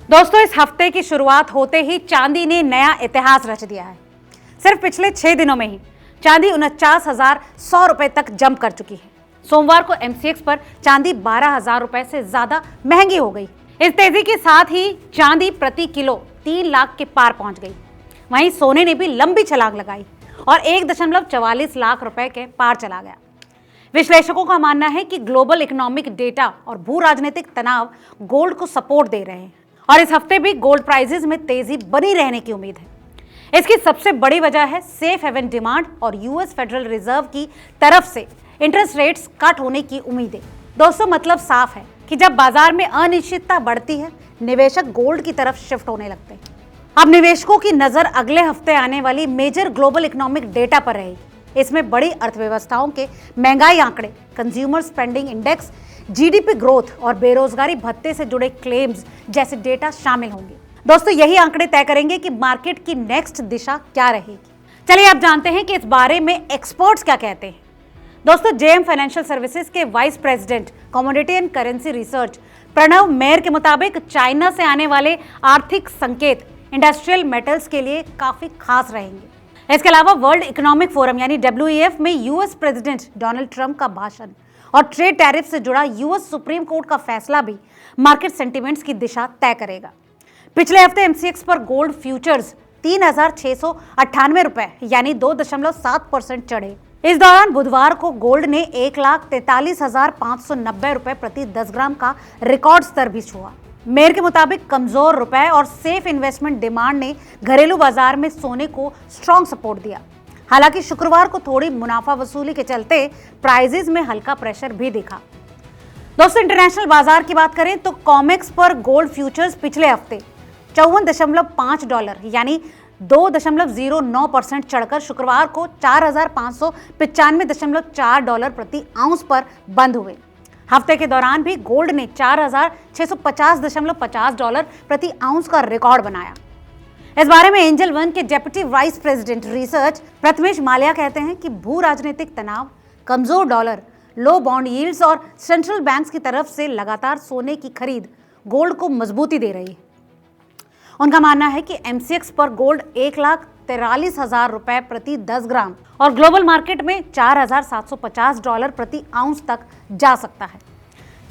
दोस्तों, इस हफ्ते की शुरुआत होते ही चांदी ने नया इतिहास रच दिया है। सिर्फ पिछले 6 दिनों में ही चांदी 49,100 रुपए तक जंप कर चुकी है। सोमवार को एमसीएक्स पर चांदी 12,000 रुपए से ज्यादा महंगी हो गई। इस तेजी के साथ ही चांदी प्रति किलो 3 लाख के पार पहुंच गई। वहीं सोने ने भी लंबी छलांग लगाई और 1.44 लाख रुपए के पार चला गया। विश्लेषकों का मानना है कि ग्लोबल इकोनॉमिक डेटा और भू राजनीतिक तनाव गोल्ड को सपोर्ट दे रहे हैं और इस हफ्ते भी गोल्ड प्राइसेस में तेजी बनी रहने की उम्मीद है। इसकी सबसे बड़ी वजह है सेफ हेवन डिमांड और यूएस फेडरल रिजर्व की तरफ से इंटरेस्ट रेट्स कट होने की उम्मीदें। दोस्तों, मतलब साफ है कि जब बाजार में अनिश्चितता बढ़ती है, निवेशक गोल्ड की तरफ शिफ्ट होने लगते हैं। अब निवेशकों की नजर अगले हफ्ते आने वाली मेजर ग्लोबल इकोनॉमिक डेटा पर रहेगी। इसमें बड़ी अर्थव्यवस्थाओं के महंगाई आंकड़े, consumer spending index, GDP growth और बेरोजगारी भत्ते से जुड़े क्लेम्स जैसे डेटा शामिल होंगे। दोस्तों, यही आंकड़े तय करेंगे कि मार्केट की नेक्स्ट दिशा क्या रहेगी। चलिए आप जानते हैं कि इस बारे में एक्सपर्ट्स क्या कहते हैं। दोस्तों, जेएम फाइनेंशियल सर्विसेज के vice president commodity and currency research Pranav Mer के मुताबिक चाइना से आने वाले आर्थिक संकेत इंडस्ट्रियल मेटल्स के लिए काफी खास रहेंगे। इसके अलावा वर्ल्ड इकोनॉमिक फोरम यानी WEF में यूएस प्रेसिडेंट डोनाल्ड ट्रंप का भाषण और ट्रेड टैरिफ से जुड़ा यूएस सुप्रीम कोर्ट का फैसला भी मार्केट सेंटीमेंट्स की दिशा तय करेगा। पिछले हफ्ते एमसीएक्स पर गोल्ड फ्यूचर्स 3,698 रुपए यानी 2.7% चढ़े। इस दौरान बुधवार को गोल्ड ने 1,43,590 रुपए प्रति 10 ग्राम का रिकॉर्ड स्तर भी छुआ। मेयर के मुताबिक कमजोर रुपए और सेफ इन्वेस्टमेंट डिमांड ने घरेलू बाजार में सोने को स्ट्रॉन्ग सपोर्ट दिया। हालांकि शुक्रवार को थोड़ी मुनाफा वसूली के चलते प्राइसेस में हल्का प्रेशर भी दिखा। दोस्तों, इंटरनेशनल बाजार की बात करें तो कॉमेक्स पर गोल्ड फ्यूचर्स पिछले हफ्ते $54.5 यानी 2.09% चढ़कर शुक्रवार को $4,595.4 प्रति आउंस पर बंद हुए। हफ्ते के दौरान भी गोल्ड ने $4,650.50 प्रति आउंस का रिकॉर्ड बनाया। इस बारे में एंजल वन के deputy vice president research Prathamesh Mallya कहते हैं कि भू राजनीतिक तनाव, कमजोर डॉलर, लो बॉन्ड यील्ड्स और सेंट्रल बैंक्स की तरफ से लगातार सोने की खरीद गोल्ड को मजबूती दे रही है। उनका मानना है कि एमसीएक्स पर गोल्ड 1,43,000 रुपए प्रति 10 ग्राम और ग्लोबल मार्केट में $4,750 प्रति आउंस तक जा सकता है।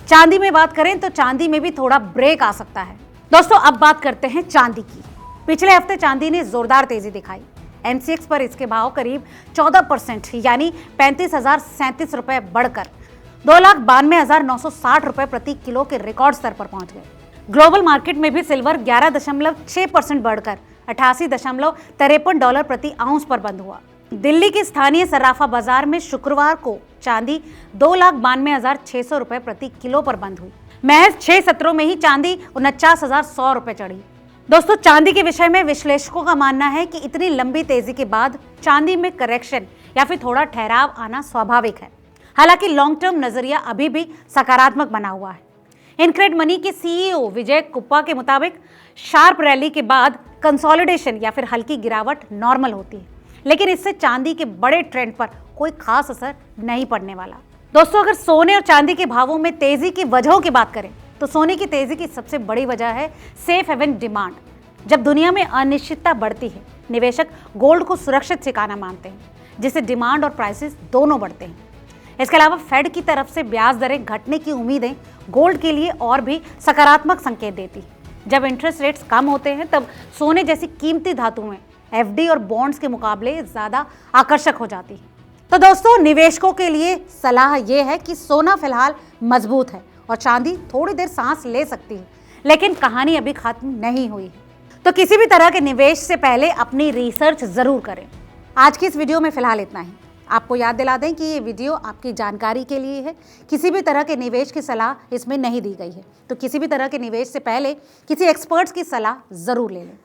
चांदी में बात करें तो चांदी में भी थोड़ा ब्रेक आ सकता है। दोस्तों, अब बात करते हैं चांदी की। पिछले हफ्ते चांदी ने जोरदार तेजी दिखाई। एमसीएक्स पर इसके भाव करीब 14% यानी 35,037 रुपए बढ़कर 2,92,960 रुपए प्रति किलो के रिकॉर्ड स्तर पर पहुंच गए। ग्लोबल मार्केट में भी सिल्वर 11.6% बढ़कर $88.53 प्रति आउंस पर बंद हुआ। दिल्ली की स्थानीय सराफा बाजार में शुक्रवार को चांदी 2,92,600 रुपए प्रति किलो पर बंद हुई। महज 6 सत्रों में ही चांदी 49,100 रुपए चढ़ी। दोस्तों, चांदी के विषय में विश्लेषकों का मानना है कि इतनी लंबी तेजी के बाद चांदी में करेक्शन या फिर थोड़ा ठहराव आना स्वाभाविक है। हालांकि लॉन्ग टर्म नजरिया अभी भी सकारात्मक बना हुआ है। इनक्रेड मनी के सीईओ विजय कुप्पा के मुताबिक शार्प रैली के बाद कंसोलिडेशन या फिर हल्की गिरावट नॉर्मल होती है, लेकिन इससे चांदी के बड़े ट्रेंड पर कोई खास असर नहीं पड़ने वाला। दोस्तों, अगर सोने और चांदी के भावों में तेजी की वजहों की बात करें तो सोने की तेजी की सबसे बड़ी वजह है सेफ हेवन डिमांड। जब दुनिया में अनिश्चितता बढ़ती है, निवेशक गोल्ड को सुरक्षित ठिकाना मानते हैं, जिससे डिमांड और प्राइसेस दोनों बढ़ते हैं। इसके अलावा फेड की तरफ से ब्याज दरें घटने की उम्मीदें गोल्ड के लिए और भी सकारात्मक संकेत देती है। जब इंटरेस्ट रेट्स कम होते हैं तब सोने जैसी कीमती धातुएं एफडी और बॉन्ड्स के मुकाबले ज्यादा आकर्षक हो जाती है। तो दोस्तों, निवेशकों के लिए सलाह यह है कि सोना फिलहाल मजबूत है और चांदी थोड़ी देर सांस ले सकती है, लेकिन कहानी अभी खत्म नहीं हुई है। तो किसी भी तरह के निवेश से पहले अपनी रिसर्च जरूर करें। आज की इस वीडियो में फिलहाल इतना ही। आपको याद दिला दें कि ये वीडियो आपकी जानकारी के लिए है, किसी भी तरह के निवेश की सलाह इसमें नहीं दी गई है। तो किसी भी तरह के निवेश से पहले किसी एक्सपर्ट्स की सलाह जरूर ले लें।